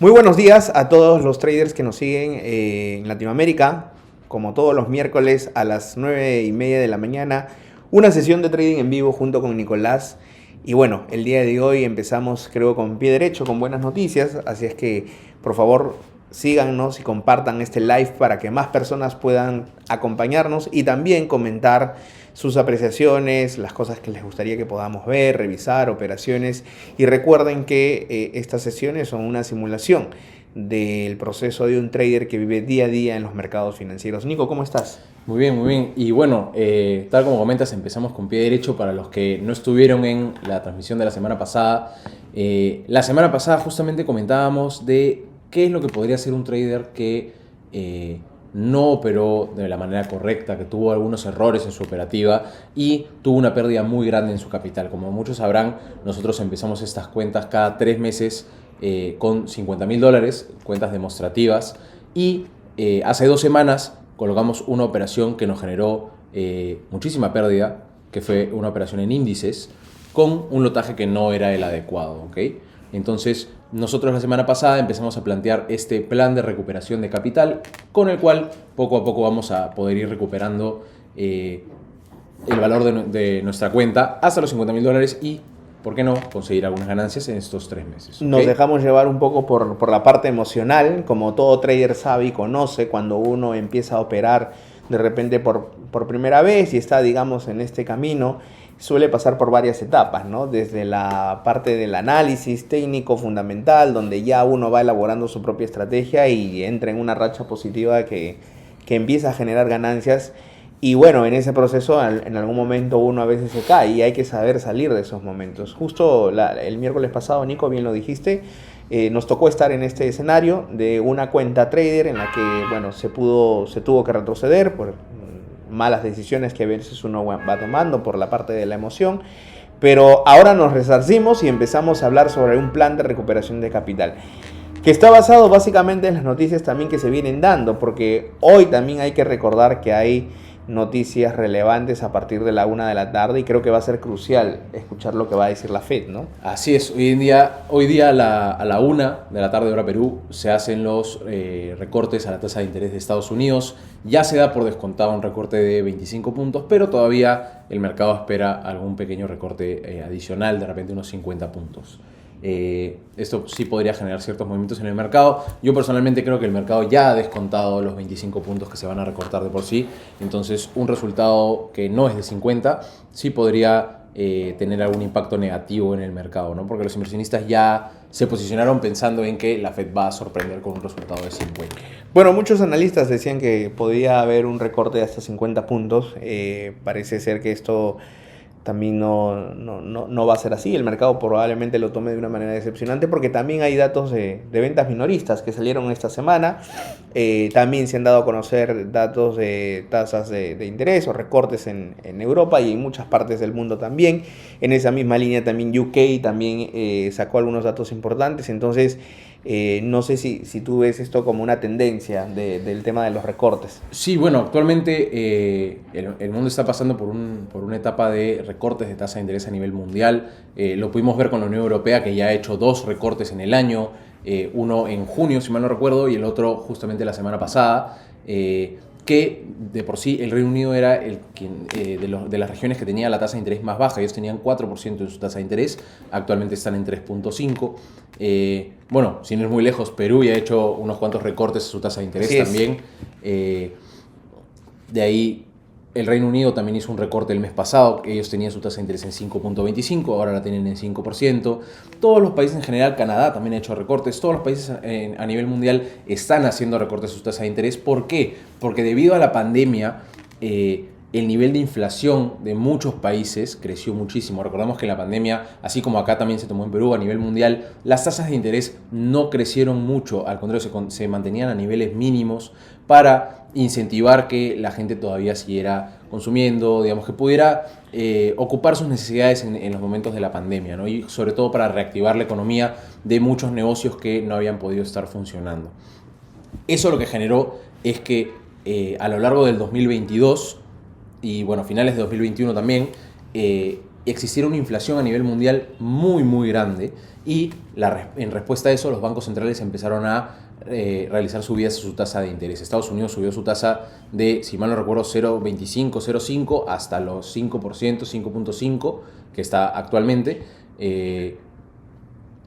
Muy buenos días a todos los traders que nos siguen en Latinoamérica. Como todos los miércoles a las 9:30 de la mañana, una sesión de trading en vivo junto con Nicolás. Y bueno, el día de hoy empezamos creo con pie derecho, con buenas noticias. Así es que por favor síganos y compartan este live para que más personas puedan acompañarnos y también comentar sus apreciaciones, las cosas que les gustaría que podamos ver, revisar, operaciones. Y recuerden que estas sesiones son una simulación del proceso de un trader que vive día a día en los mercados financieros. Nico, ¿cómo estás? Muy bien, muy bien. Y bueno, tal como comentas, empezamos con pie derecho para los que no estuvieron en la transmisión de la semana pasada. La semana pasada justamente comentábamos de qué es lo que podría ser un trader que no operó de la manera correcta, que tuvo algunos errores en su operativa y tuvo una pérdida muy grande en su capital. Como muchos sabrán, nosotros empezamos estas cuentas cada 3 meses con $50,000, cuentas demostrativas, y hace 2 semanas colocamos una operación que nos generó muchísima pérdida, que fue una operación en índices con un lotaje que no era el adecuado, ¿ok? Entonces, nosotros la semana pasada empezamos a plantear este plan de recuperación de capital con el cual poco a poco vamos a poder ir recuperando el valor de nuestra cuenta hasta los $50,000 y, ¿por qué no?, conseguir algunas ganancias en estos 3 meses. ¿Okay? Nos dejamos llevar un poco por la parte emocional, como todo trader sabe y conoce, cuando uno empieza a operar de repente por primera vez y está, digamos, en este camino, suele pasar por varias etapas, ¿no? Desde la parte del análisis técnico fundamental, donde ya uno va elaborando su propia estrategia y entra en una racha positiva que empieza a generar ganancias. Y bueno, en ese proceso en algún momento uno a veces se cae y hay que saber salir de esos momentos. Justo el miércoles pasado, Nico, bien lo dijiste, nos tocó estar en este escenario de una cuenta trader en la que, bueno, se tuvo que retroceder por malas decisiones que a veces uno va tomando por la parte de la emoción. Pero ahora nos resarcimos y empezamos a hablar sobre un plan de recuperación de capital, que está basado básicamente en las noticias también que se vienen dando, porque hoy también hay que recordar que hay noticias relevantes a partir de la 1 de la tarde y creo que va a ser crucial escuchar lo que va a decir la Fed, ¿no? Así es, hoy día a la 1 de la tarde hora Perú se hacen los recortes a la tasa de interés de Estados Unidos. Ya se da por descontado un recorte de 25 puntos, pero todavía el mercado espera algún pequeño recorte adicional, de repente unos 50 puntos. Esto sí podría generar ciertos movimientos en el mercado. Yo personalmente creo que el mercado ya ha descontado los 25 puntos que se van a recortar de por sí. Entonces un resultado que no es de 50 sí podría tener algún impacto negativo en el mercado, ¿no? Porque los inversionistas ya se posicionaron pensando en que la Fed va a sorprender con un resultado de 50. Bueno, muchos analistas decían que podía haber un recorte de hasta 50 puntos. Parece ser que esto también no va a ser así. El mercado probablemente lo tome de una manera decepcionante porque también hay datos de ventas minoristas que salieron esta semana. También se han dado a conocer datos de tasas de interés o recortes en Europa y en muchas partes del mundo también. En esa misma línea también UK también sacó algunos datos importantes. Entonces, no sé si tú ves esto como una tendencia del tema de los recortes. Sí, bueno, actualmente el mundo está pasando por una etapa de recortes de tasa de interés a nivel mundial. Lo pudimos ver con la Unión Europea, que ya ha hecho 2 recortes en el año, uno en junio, si mal no recuerdo, y el otro justamente la semana pasada, que de por sí el Reino Unido era de las regiones que tenía la tasa de interés más baja. Ellos tenían 4% de su tasa de interés, actualmente están en 3.5%. Bueno, sin ir muy lejos, Perú ya ha hecho unos cuantos recortes a su tasa de interés también. De ahí el Reino Unido también hizo un recorte el mes pasado. Ellos tenían su tasa de interés en 5.25, ahora la tienen en 5%. Todos los países en general, Canadá también ha hecho recortes. Todos los países a nivel mundial están haciendo recortes a su tasa de interés. ¿Por qué? Porque debido a la pandemia, el nivel de inflación de muchos países creció muchísimo. Recordamos que en la pandemia, así como acá también se tomó en Perú, a nivel mundial, las tasas de interés no crecieron mucho. Al contrario, se mantenían a niveles mínimos para incentivar que la gente todavía siguiera consumiendo, digamos, que pudiera ocupar sus necesidades en los momentos de la pandemia, ¿no? Y sobre todo para reactivar la economía de muchos negocios que no habían podido estar funcionando. Eso lo que generó es que a lo largo del 2022 y bueno, finales de 2021 también, existiera una inflación a nivel mundial muy, muy grande y en respuesta a eso los bancos centrales empezaron a realizar subidas a su tasa de interés. Estados Unidos subió su tasa de, si mal no recuerdo, 0,25, 0,5 hasta los 5%, 5.5 que está actualmente,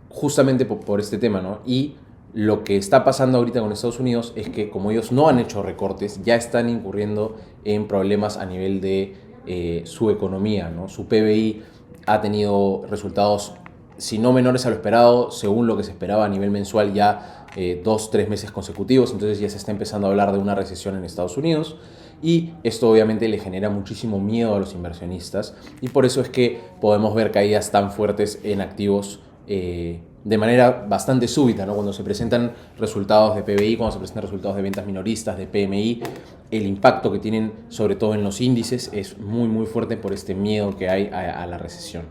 justamente por este tema, ¿no? Y lo que está pasando ahorita con Estados Unidos es que como ellos no han hecho recortes, ya están incurriendo en problemas a nivel de su economía, ¿no? Su PBI ha tenido resultados, si no menores a lo esperado, según lo que se esperaba a nivel mensual ya 2-3 meses consecutivos, entonces ya se está empezando a hablar de una recesión en Estados Unidos y esto obviamente le genera muchísimo miedo a los inversionistas y por eso es que podemos ver caídas tan fuertes en activos de manera bastante súbita, ¿no? Cuando se presentan resultados de PBI, cuando se presentan resultados de ventas minoristas, de PMI, el impacto que tienen sobre todo en los índices es muy muy fuerte por este miedo que hay a la recesión.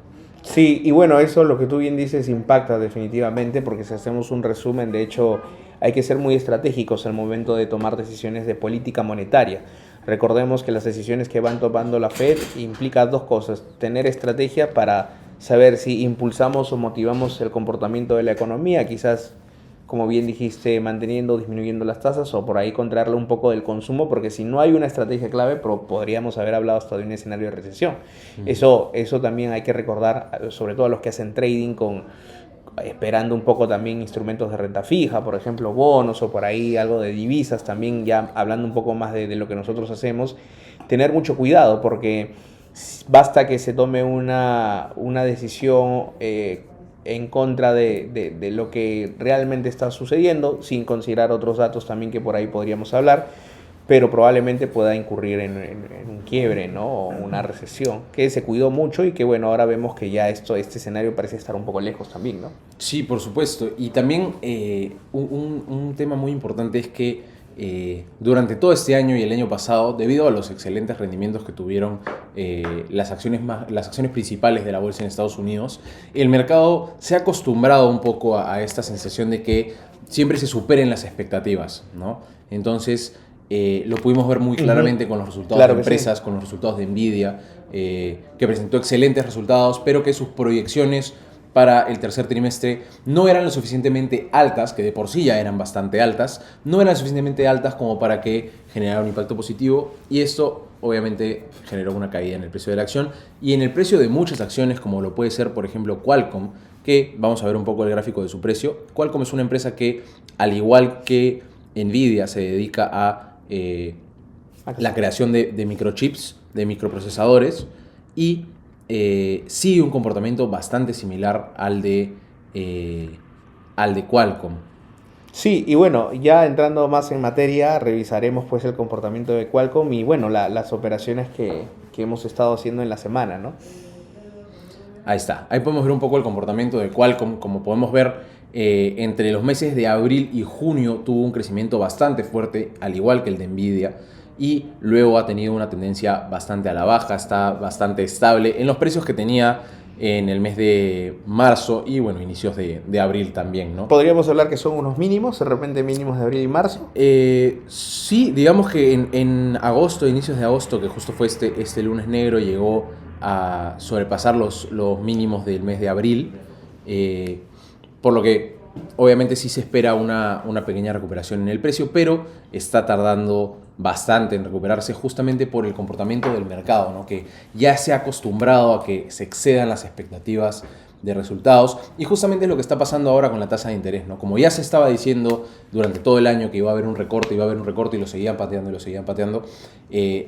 Sí, y bueno, eso lo que tú bien dices impacta definitivamente porque si hacemos un resumen, de hecho hay que ser muy estratégicos al momento de tomar decisiones de política monetaria. Recordemos que las decisiones que van tomando la Fed implican dos cosas: tener estrategia para saber si impulsamos o motivamos el comportamiento de la economía, quizás, como bien dijiste, manteniendo o disminuyendo las tasas, o por ahí contraerle un poco del consumo, porque si no hay una estrategia clave, podríamos haber hablado hasta de un escenario de recesión. Eso también hay que recordar, sobre todo a los que hacen trading esperando un poco también instrumentos de renta fija, por ejemplo bonos o por ahí algo de divisas, también ya hablando un poco más de lo que nosotros hacemos, tener mucho cuidado porque basta que se tome una decisión en contra de lo que realmente está sucediendo, sin considerar otros datos también que por ahí podríamos hablar, pero probablemente pueda incurrir en un quiebre, ¿no? O una recesión, que se cuidó mucho y que bueno, ahora vemos que ya este escenario parece estar un poco lejos también, ¿no? Sí, por supuesto. Y también un tema muy importante es que durante todo este año y el año pasado, debido a los excelentes rendimientos que tuvieron las acciones principales de la bolsa en Estados Unidos, el mercado se ha acostumbrado un poco a esta sensación de que siempre se superen las expectativas, ¿no? Entonces, lo pudimos ver muy claramente con los resultados de empresas, sí, con los resultados de Nvidia, que presentó excelentes resultados, pero que sus proyecciones para el tercer trimestre no eran lo suficientemente altas, que de por sí ya eran bastante altas, no eran suficientemente altas como para que generara un impacto positivo y esto obviamente generó una caída en el precio de la acción y en el precio de muchas acciones como lo puede ser por ejemplo Qualcomm, que vamos a ver un poco el gráfico de su precio. Qualcomm es una empresa que al igual que Nvidia se dedica a la creación de microchips, de microprocesadores y sigue un comportamiento bastante similar al de Qualcomm. Sí, y bueno, ya entrando más en materia, revisaremos pues el comportamiento de Qualcomm y bueno, las operaciones que hemos estado haciendo en la semana, ¿no? Ahí está, ahí podemos ver un poco el comportamiento de Qualcomm. Como podemos ver, entre los meses de abril y junio tuvo un crecimiento bastante fuerte, al igual que el de Nvidia, y luego ha tenido una tendencia bastante a la baja, está bastante estable en los precios que tenía en el mes de marzo y bueno, inicios de abril también, ¿no? ¿Podríamos hablar que son unos mínimos, de repente mínimos de abril y marzo? Sí, digamos que en agosto, inicios de agosto, que justo fue este lunes negro, llegó a sobrepasar los mínimos del mes de abril, por lo que obviamente sí se espera una pequeña recuperación en el precio, pero está tardando bastante en recuperarse justamente por el comportamiento del mercado, ¿no? Que ya se ha acostumbrado a que se excedan las expectativas de resultados y justamente es lo que está pasando ahora con la tasa de interés, ¿no? Como ya se estaba diciendo durante todo el año que iba a haber un recorte y lo seguían pateando,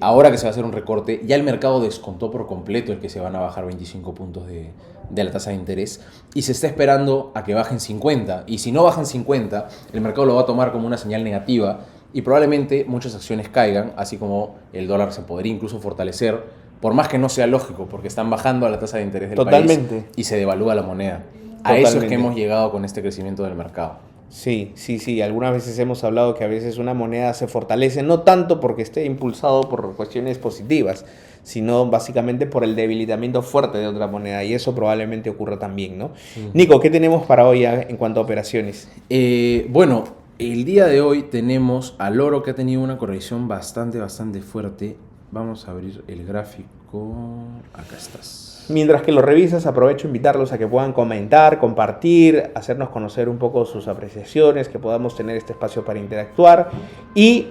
ahora que se va a hacer un recorte, ya el mercado descontó por completo el que se van a bajar 25 puntos de la tasa de interés y se está esperando a que bajen 50 y si no bajan 50 el mercado lo va a tomar como una señal negativa y probablemente muchas acciones caigan, así como el dólar se podría incluso fortalecer, por más que no sea lógico, porque están bajando a la tasa de interés del país y se devalúa la moneda. A eso es que hemos llegado con este crecimiento del mercado. Sí. Algunas veces hemos hablado que a veces una moneda se fortalece, no tanto porque esté impulsado por cuestiones positivas, sino básicamente por el debilitamiento fuerte de otra moneda, y eso probablemente ocurra también, ¿no? Nico, ¿qué tenemos para hoy en cuanto a operaciones? Bueno, el día de hoy tenemos al oro que ha tenido una corrección bastante fuerte. Vamos a abrir el gráfico. gráfico, acá estás. Mientras que lo revisas, aprovecho a invitarlos a que puedan comentar, compartir, hacernos conocer un poco sus apreciaciones, que podamos tener este espacio para interactuar y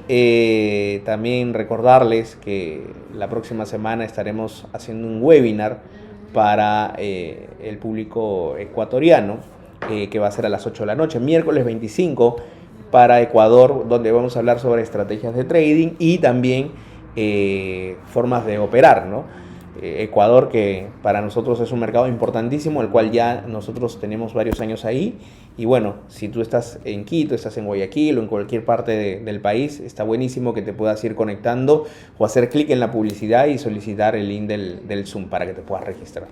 también recordarles que la próxima semana estaremos haciendo un webinar para el público ecuatoriano, que va a ser a las 8 de la noche, miércoles 25 para Ecuador, donde vamos a hablar sobre estrategias de trading y también formas de operar, ¿no? Ecuador, que para nosotros es un mercado importantísimo, el cual ya nosotros tenemos varios años ahí. Y bueno, si tú estás en Quito, estás en Guayaquil o en cualquier parte del país, está buenísimo que te puedas ir conectando o hacer clic en la publicidad y solicitar el link del Zoom para que te puedas registrar.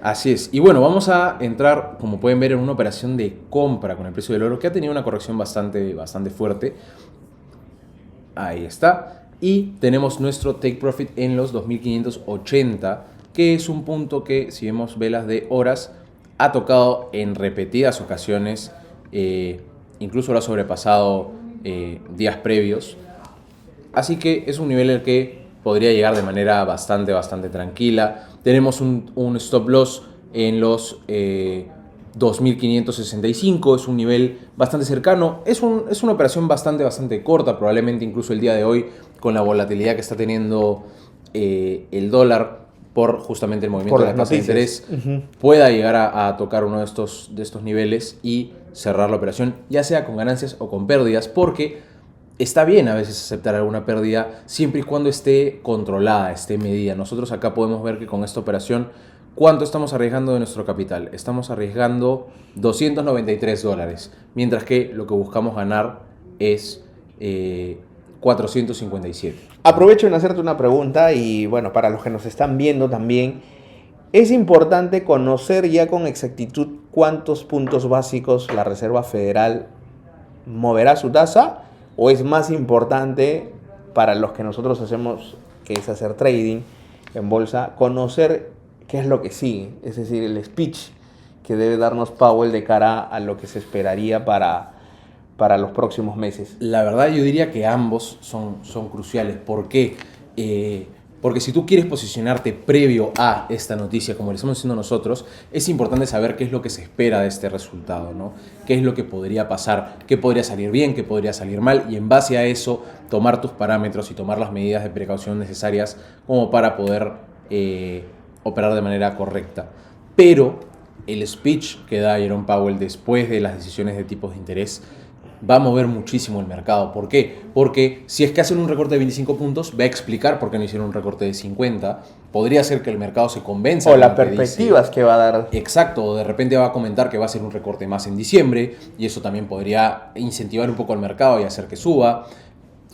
Así es. Y bueno, vamos a entrar, como pueden ver, en una operación de compra con el precio del oro que ha tenido una corrección bastante fuerte. Ahí está. Y tenemos nuestro take profit en los 2580, que es un punto que, si vemos velas de horas, ha tocado en repetidas ocasiones, incluso lo ha sobrepasado días previos. Así que es un nivel al que podría llegar de manera bastante tranquila. Tenemos un stop loss en los 2565, es un nivel bastante cercano. Es una operación bastante corta, probablemente incluso el día de hoy, con la volatilidad que está teniendo el dólar por justamente el movimiento de la tasa de interés, pueda llegar a tocar uno de estos niveles y cerrar la operación, ya sea con ganancias o con pérdidas, porque está bien a veces aceptar alguna pérdida siempre y cuando esté controlada, esté medida. Nosotros acá podemos ver que con esta operación, ¿cuánto estamos arriesgando de nuestro capital? Estamos arriesgando $293, mientras que lo que buscamos ganar es 457. Aprovecho en hacerte una pregunta y bueno, para los que nos están viendo también, es importante conocer ya con exactitud cuántos puntos básicos la Reserva Federal moverá su tasa, o es más importante para los que nosotros hacemos, que es hacer trading en bolsa, conocer qué es lo que sigue, es decir, el speech que debe darnos Powell de cara a lo que se esperaría para los próximos meses? La verdad yo diría que ambos son cruciales. ¿Por qué? Porque si tú quieres posicionarte previo a esta noticia, como lo estamos haciendo nosotros, es importante saber qué es lo que se espera de este resultado, ¿no? Qué es lo que podría pasar, qué podría salir bien, qué podría salir mal, y en base a eso tomar tus parámetros y tomar las medidas de precaución necesarias como para poder operar de manera correcta. Pero el speech que da Jerome Powell después de las decisiones de tipos de interés va a mover muchísimo el mercado. ¿Por qué? Porque si es que hacen un recorte de 25 puntos, va a explicar por qué no hicieron un recorte de 50. Podría ser que el mercado se convenza. O las perspectivas que va a dar. Exacto, o de repente va a comentar que va a ser un recorte más en diciembre, y eso también podría incentivar un poco al mercado y hacer que suba.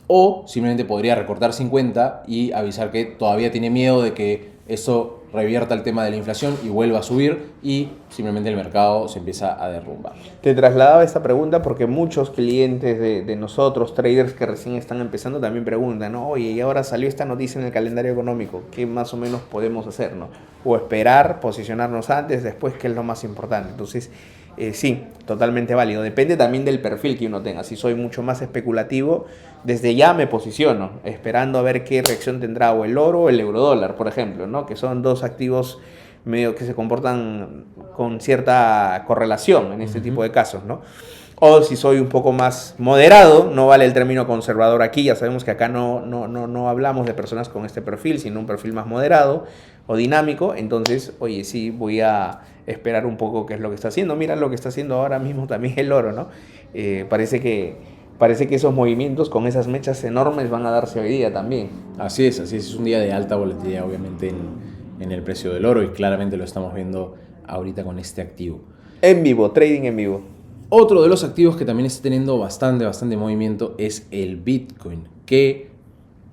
O simplemente podría recortar 50 y avisar que todavía tiene miedo de que eso revierta el tema de la inflación y vuelva a subir, y simplemente el mercado se empieza a derrumbar. Te trasladaba esta pregunta porque muchos clientes de nosotros, traders que recién están empezando, también preguntan, ¿no? Oye, y ahora salió esta noticia en el calendario económico, ¿qué más o menos podemos hacer, no? O esperar, posicionarnos antes, después, ¿qué es lo más importante? Entonces, sí, totalmente válido. Depende también del perfil que uno tenga. Si soy mucho más especulativo, desde ya me posiciono, esperando a ver qué reacción tendrá o el oro o el eurodólar, por ejemplo, ¿no? Que son dos activos medio que se comportan con cierta correlación en este tipo de casos, ¿no? O si soy un poco más moderado, no vale el término conservador aquí, ya sabemos que acá no hablamos de personas con este perfil, sino un perfil más moderado o dinámico. Entonces, oye, sí, voy a esperar un poco qué es lo que está haciendo. Mira lo que está haciendo ahora mismo también el oro, ¿no? Parece que esos movimientos con esas mechas enormes van a darse hoy día también. Así es un día de alta volatilidad obviamente en el precio del oro, y claramente lo estamos viendo ahorita con este activo. En vivo, trading en vivo. Otro de los activos que también está teniendo bastante movimiento es el Bitcoin, que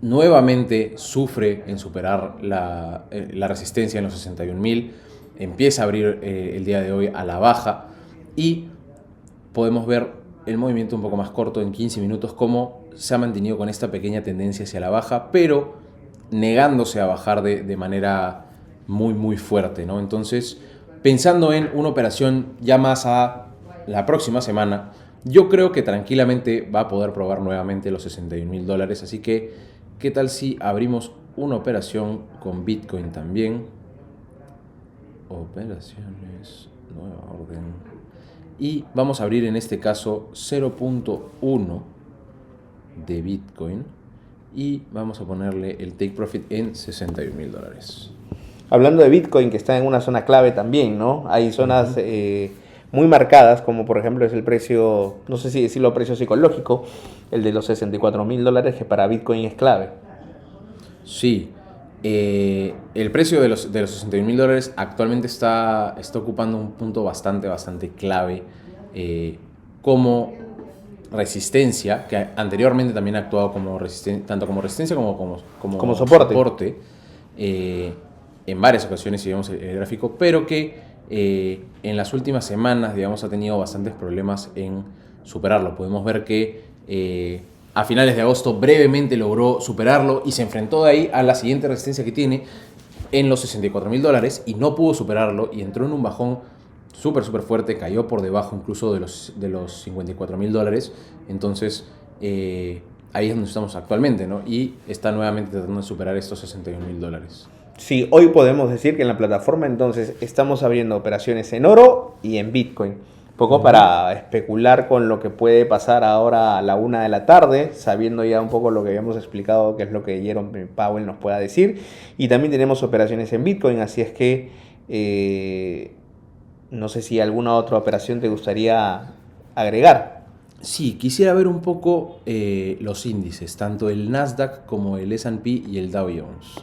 nuevamente sufre en superar la resistencia en los 61.000, empieza a abrir el día de hoy a la baja, y podemos ver el movimiento un poco más corto en 15 minutos, cómo se ha mantenido con esta pequeña tendencia hacia la baja, pero negándose a bajar de manera muy fuerte, ¿no? Entonces, pensando en una operación ya más a la próxima semana, yo creo que tranquilamente va a poder probar nuevamente los $61.000, así que ¿qué tal si abrimos una operación con Bitcoin también. Operaciones, nueva orden. Y vamos a abrir en este caso 0.1 de Bitcoin. Y vamos a ponerle el take profit en $61,000. Hablando de Bitcoin, que está en una zona clave también, ¿no? Hay zonas muy marcadas, como por ejemplo es el precio, no sé si decirlo precio psicológico, el de los $64,000, que para Bitcoin es clave. Sí, el precio de los $61,000 actualmente está ocupando un punto bastante clave como resistencia, que anteriormente también ha actuado como tanto como resistencia como soporte. En varias ocasiones, si vemos el gráfico, pero que en las últimas semanas, digamos, ha tenido bastantes problemas en superarlo. Podemos ver que a finales de agosto brevemente logró superarlo y se enfrentó de ahí a la siguiente resistencia que tiene en los $64,000 y no pudo superarlo y entró en un bajón súper fuerte, cayó por debajo incluso de los $54,000. Entonces ahí es donde estamos actualmente, ¿no? Y está nuevamente tratando de superar estos $61,000. Sí, hoy podemos decir que en la plataforma entonces estamos abriendo operaciones en oro y en Bitcoin. Un poco para especular con lo que puede pasar ahora a la 1 de la tarde, sabiendo ya un poco lo que habíamos explicado, que es lo que Jerome Powell nos pueda decir. Y también tenemos operaciones en Bitcoin, así es que no sé si alguna otra operación te gustaría agregar. Sí, quisiera ver un poco los índices, tanto el Nasdaq como el S&P y el Dow Jones.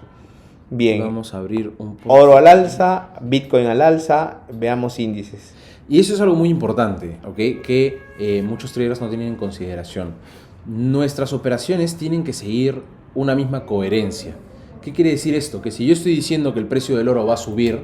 Bien. Vamos a abrir un poco. Oro al alza, Bitcoin al alza, veamos índices. Y eso es algo muy importante, ¿ok? Que muchos traders no tienen en consideración. Nuestras operaciones tienen que seguir una misma coherencia. ¿Qué quiere decir esto? Que si yo estoy diciendo que el precio del oro va a subir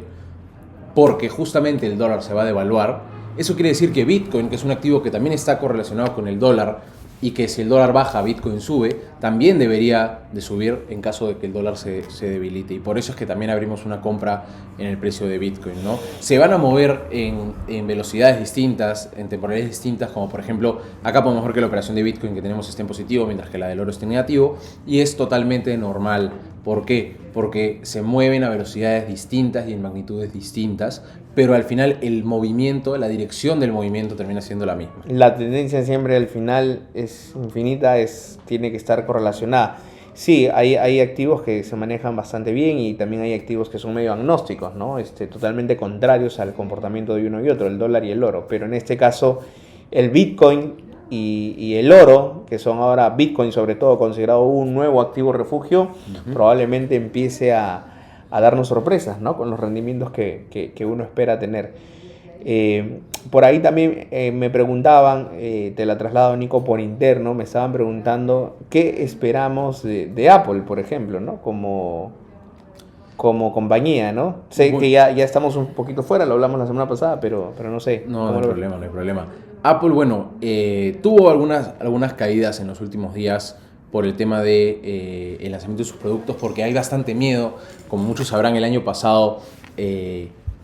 porque justamente el dólar se va a devaluar, eso quiere decir que Bitcoin, que es un activo que también está correlacionado con el dólar, y que si el dólar baja, Bitcoin sube, también debería de subir en caso de que el dólar se debilite. Y por eso es que también abrimos una compra en el precio de Bitcoin, ¿no? Se van a mover en velocidades distintas, en temporalidades distintas, como por ejemplo, acá podemos ver que la operación de Bitcoin que tenemos está en positivo, mientras que la del oro está en negativo, y es totalmente normal. ¿Por qué? Porque se mueven a velocidades distintas y en magnitudes distintas, pero al final el movimiento, la dirección del movimiento termina siendo la misma. La tendencia siempre al final es infinita, tiene que estar correlacionada. Sí, hay activos que se manejan bastante bien y también hay activos que son medio agnósticos, ¿no? Totalmente contrarios al comportamiento de uno y otro, el dólar y el oro. Pero en este caso, el Bitcoin y el oro, que son ahora Bitcoin sobre todo considerado un nuevo activo refugio, probablemente empiece a darnos sorpresas, ¿no? Con los rendimientos que uno espera tener. Por ahí también me preguntaban, te la traslado Nico por interno, me estaban preguntando qué esperamos de Apple, por ejemplo, ¿no? Como compañía, ¿no? Sé que ya estamos un poquito fuera, lo hablamos la semana pasada, pero no sé. No hay problema. Apple, bueno, tuvo algunas caídas en los últimos días por el tema de el lanzamiento de sus productos, porque hay bastante miedo. Como muchos sabrán, el año pasado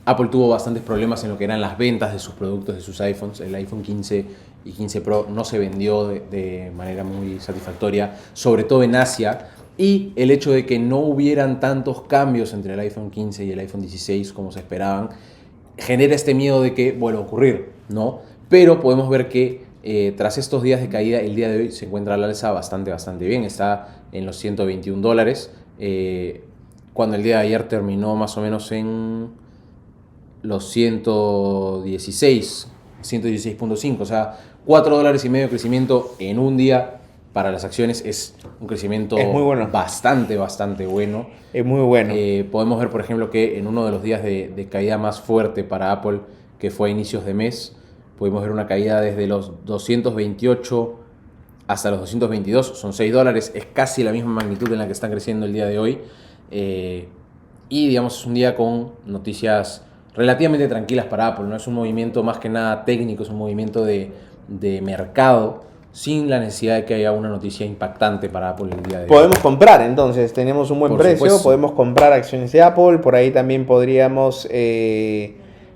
Apple tuvo bastantes problemas en lo que eran las ventas de sus productos, de sus iPhones. El iPhone 15 y 15 Pro no se vendió de manera muy satisfactoria, sobre todo en Asia. Y el hecho de que no hubieran tantos cambios entre el iPhone 15 y el iPhone 16 como se esperaban, genera este miedo de que vuelva a ocurrir, ¿no? Pero podemos ver que tras estos días de caída, el día de hoy se encuentra al alza bastante bien. Está en los $121, cuando el día de ayer terminó más o menos en los 116.5, o sea, $4.50 de crecimiento en un día para las acciones es un crecimiento muy bueno. bastante bueno. Es muy bueno. Podemos ver, por ejemplo, que en uno de los días de caída más fuerte para Apple, que fue a inicios de mes, pudimos ver una caída desde los 228 hasta los 222, son $6, es casi la misma magnitud en la que están creciendo el día de hoy. Y digamos, es un día con noticias relativamente tranquilas para Apple, no es un movimiento más que nada técnico, es un movimiento de mercado, sin la necesidad de que haya una noticia impactante para Apple el día de hoy. Podemos comprar, entonces, tenemos un buen precio, supuesto. Podemos comprar acciones de Apple, por ahí también podríamos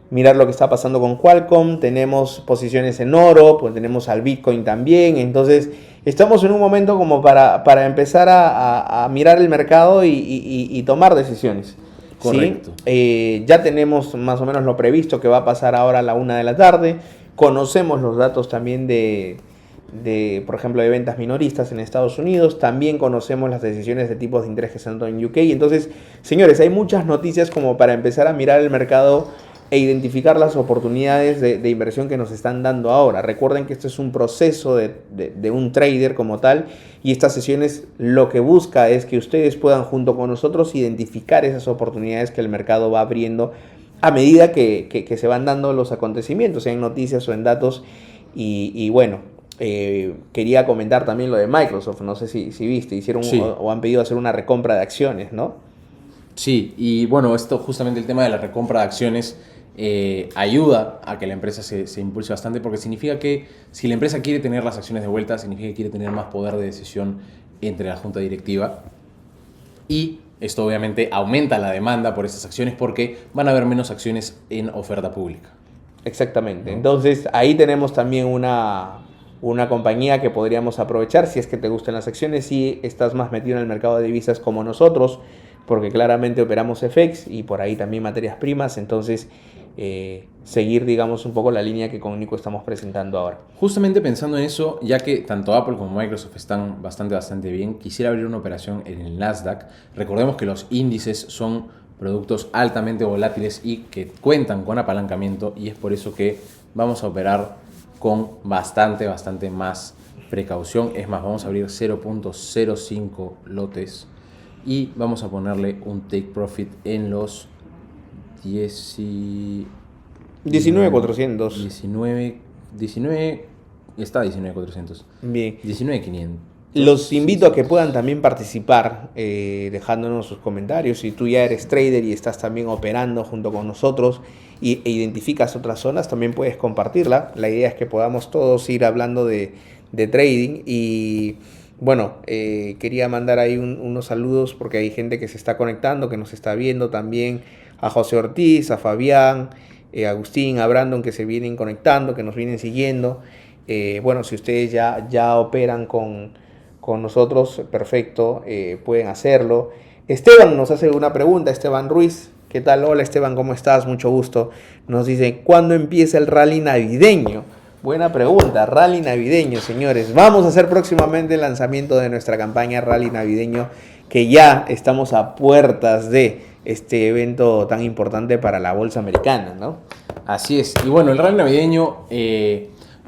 mirar lo que está pasando con Qualcomm, tenemos posiciones en oro, pues tenemos al Bitcoin también, entonces estamos en un momento como para empezar a mirar el mercado y tomar decisiones. Correcto. ¿Sí? Ya tenemos más o menos lo previsto que va a pasar ahora a la 1 de la tarde. Conocemos los datos también por ejemplo, de ventas minoristas en Estados Unidos. También conocemos las decisiones de tipos de interés que se han dado en UK. Entonces, señores, hay muchas noticias como para empezar a mirar el mercado e identificar las oportunidades de inversión que nos están dando ahora. Recuerden que esto es un proceso de un trader como tal, y estas sesiones lo que busca es que ustedes puedan junto con nosotros identificar esas oportunidades que el mercado va abriendo a medida que se van dando los acontecimientos, sea en noticias o en datos. Y bueno, quería comentar también lo de Microsoft. No sé si viste, Sí. o han pedido hacer una recompra de acciones, ¿no? Sí, y bueno, esto justamente el tema de la recompra de acciones ayuda a que la empresa se impulse bastante, porque significa que si la empresa quiere tener las acciones de vuelta, significa que quiere tener más poder de decisión entre la junta directiva, y esto obviamente aumenta la demanda por esas acciones porque van a haber menos acciones en oferta pública. Exactamente. ¿No? Entonces, ahí tenemos también una compañía que podríamos aprovechar si es que te gustan las acciones, si estás más metido en el mercado de divisas como nosotros, porque claramente operamos FX y por ahí también materias primas. Entonces, seguir, digamos, un poco la línea que con Nico estamos presentando ahora. Justamente pensando en eso, ya que tanto Apple como Microsoft están bastante bien, quisiera abrir una operación en el Nasdaq. Recordemos que los índices son productos altamente volátiles y que cuentan con apalancamiento, y es por eso que vamos a operar con bastante más precaución. Es más, vamos a abrir 0.05 lotes y vamos a ponerle un take profit en los 19.400. 19, está 19.400. Bien. 19.500. Los invito a que puedan también participar dejándonos sus comentarios. Si tú ya eres trader y estás también operando junto con nosotros e identificas otras zonas, también puedes compartirla. La idea es que podamos todos ir hablando de trading. Y bueno, quería mandar ahí unos saludos porque hay gente que se está conectando, que nos está viendo también. A José Ortiz, a Fabián, a Agustín, a Brandon, que se vienen conectando, que nos vienen siguiendo. Bueno, si ustedes ya operan con nosotros, perfecto, pueden hacerlo. Esteban nos hace una pregunta, Esteban Ruiz. ¿Qué tal? Hola Esteban, ¿cómo estás? Mucho gusto. Nos dice, ¿cuándo empieza el rally navideño? Buena pregunta, rally navideño, señores. Vamos a hacer próximamente el lanzamiento de nuestra campaña rally navideño, que ya estamos a puertas de este evento tan importante para la bolsa americana, ¿no? Así es. Y bueno, el rally navideño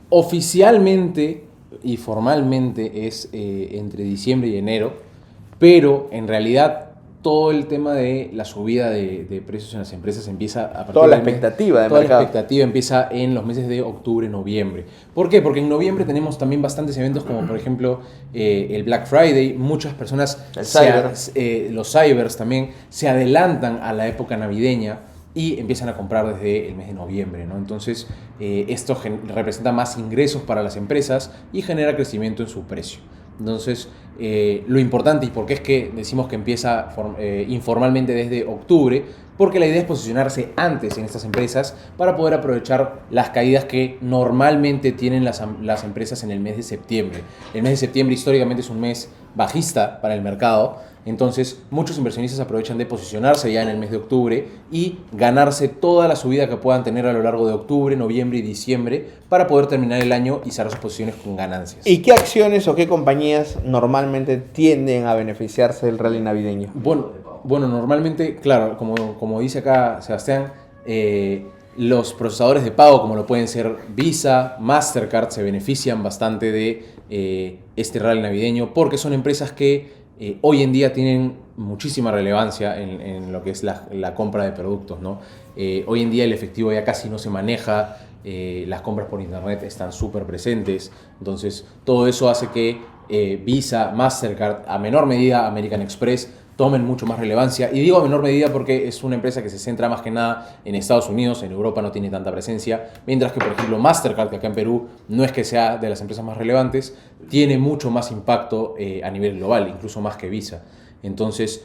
oficialmente y formalmente es entre diciembre y enero, pero en realidad todo el tema de la subida de precios en las empresas empieza a partir toda la expectativa de mercado. Toda la expectativa empieza en los meses de octubre, noviembre. ¿Por qué? Porque en noviembre tenemos también bastantes eventos como por ejemplo el Black Friday. Muchas personas, los cybers también, se adelantan a la época navideña y empiezan a comprar desde el mes de noviembre, ¿no? Entonces, esto representa más ingresos para las empresas y genera crecimiento en su precio. Entonces, lo importante, y por qué es que decimos que empieza informalmente desde octubre, porque la idea es posicionarse antes en estas empresas para poder aprovechar las caídas que normalmente tienen las empresas en el mes de septiembre. El mes de septiembre históricamente es un mes bajista para el mercado. Entonces, muchos inversionistas aprovechan de posicionarse ya en el mes de octubre y ganarse toda la subida que puedan tener a lo largo de octubre, noviembre y diciembre para poder terminar el año y cerrar sus posiciones con ganancias. ¿Y qué acciones o qué compañías normalmente tienden a beneficiarse del rally navideño? Bueno, normalmente, claro, como dice acá Sebastián, los procesadores de pago, como lo pueden ser Visa, Mastercard, se benefician bastante de este rally navideño porque son empresas que hoy en día tienen muchísima relevancia en lo que es la compra de productos, ¿no? Hoy en día el efectivo ya casi no se maneja, las compras por internet están súper presentes, entonces todo eso hace que Visa, Mastercard, a menor medida American Express, tomen mucho más relevancia. Y digo a menor medida porque es una empresa que se centra más que nada en Estados Unidos, en Europa no tiene tanta presencia, mientras que por ejemplo Mastercard, que acá en Perú no es que sea de las empresas más relevantes, tiene mucho más impacto a nivel global, incluso más que Visa. Entonces,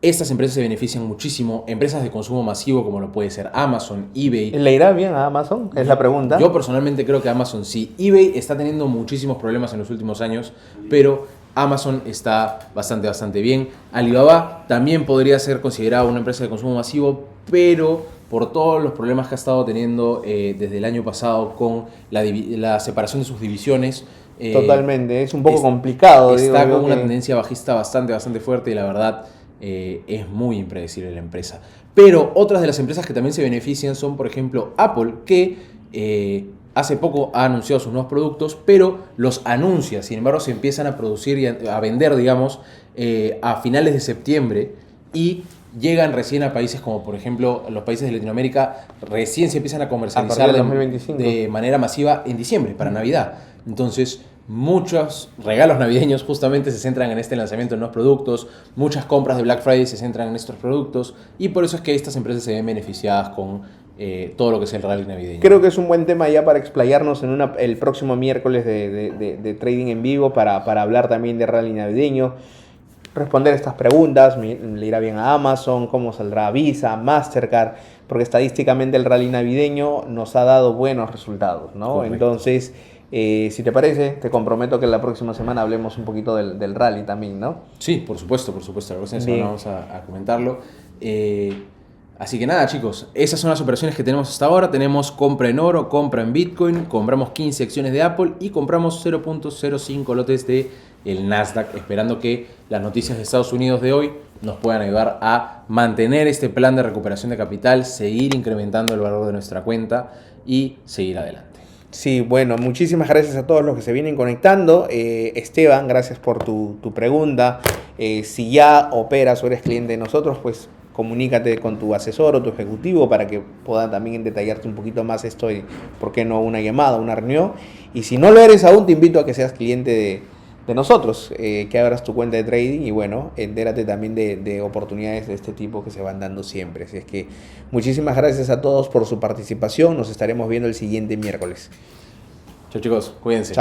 Estas empresas se benefician muchísimo. Empresas de consumo masivo como lo puede ser Amazon, eBay. ¿Le irá bien a Amazon? Es la pregunta. Yo personalmente creo que Amazon sí. eBay está teniendo muchísimos problemas en los últimos años, pero Amazon está bastante bien. Alibaba también podría ser considerada una empresa de consumo masivo, pero por todos los problemas que ha estado teniendo desde el año pasado con la separación de sus divisiones. Totalmente, es un poco complicado. Está con una tendencia bajista bastante fuerte y la verdad es muy impredecible la empresa. Pero otras de las empresas que también se benefician son, por ejemplo, Apple, que hace poco ha anunciado sus nuevos productos, pero los anuncia, sin embargo se empiezan a producir y a vender, digamos, a finales de septiembre y llegan recién a países como, por ejemplo, los países de Latinoamérica, recién se empiezan a comercializar de manera masiva en diciembre, para Navidad. Entonces, muchos regalos navideños justamente se centran en este lanzamiento de nuevos productos, muchas compras de Black Friday se centran en estos productos y por eso es que estas empresas se ven beneficiadas con todo lo que es el rally navideño. Creo que es un buen tema ya para explayarnos en el próximo miércoles de trading en vivo para hablar también de rally navideño, responder estas preguntas, le irá bien a Amazon, cómo saldrá Visa, Mastercard, porque estadísticamente el rally navideño nos ha dado buenos resultados, ¿no? Correcto. Entonces, si te parece, te comprometo que la próxima semana hablemos un poquito del rally también, ¿no? Sí, por supuesto, la próxima semana vamos a comentarlo. Así que nada, chicos, esas son las operaciones que tenemos hasta ahora. Tenemos compra en oro, compra en Bitcoin, compramos 15 acciones de Apple y compramos 0.05 lotes de el Nasdaq, esperando que las noticias de Estados Unidos de hoy nos puedan ayudar a mantener este plan de recuperación de capital, seguir incrementando el valor de nuestra cuenta y seguir adelante. Sí, bueno, muchísimas gracias a todos los que se vienen conectando. Esteban, gracias por tu pregunta. Si ya operas o eres cliente de nosotros, pues comunícate con tu asesor o tu ejecutivo para que puedan también detallarte un poquito más esto y, ¿por qué no, una llamada, una reunión? Y si no lo eres aún, te invito a que seas cliente de nosotros, que abras tu cuenta de trading y bueno, entérate también de oportunidades de este tipo que se van dando siempre. Así es que muchísimas gracias a todos por su participación. Nos estaremos viendo el siguiente miércoles. Chao, chicos, cuídense. Chao.